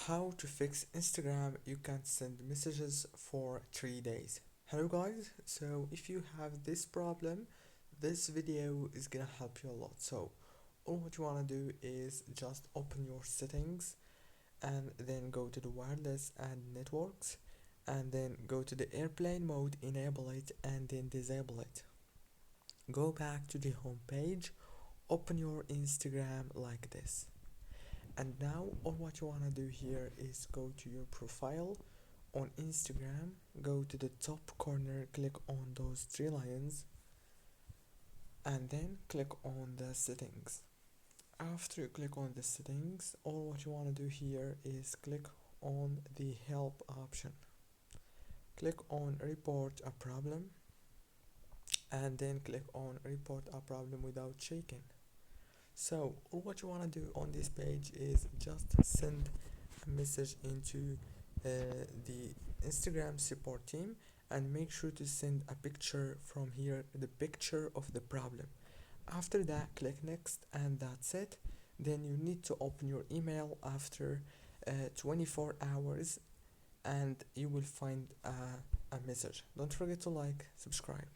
How to fix Instagram you can't send messages for 3 days. Hello guys, so if you have this problem, this video is gonna help you a lot. So all what you wanna do is just open your settings and then go to the wireless and networks and then go to the airplane mode, enable it and then disable it. Go back to the home page, open your Instagram like this. And now all what you want to do here is go to your profile on Instagram, go to the top corner, click on those three lines and then click on the settings. After you click on the settings, all what you want to do here is click on the help option. Click on report a problem and then click on report a problem without checking. So all what you want to do on this page is just send a message into the Instagram support team and make sure to send a picture from here, the picture of the problem. After that, click next and that's it. Then you need to open your email after 24 hours and you will find a message. Don't forget to like, subscribe.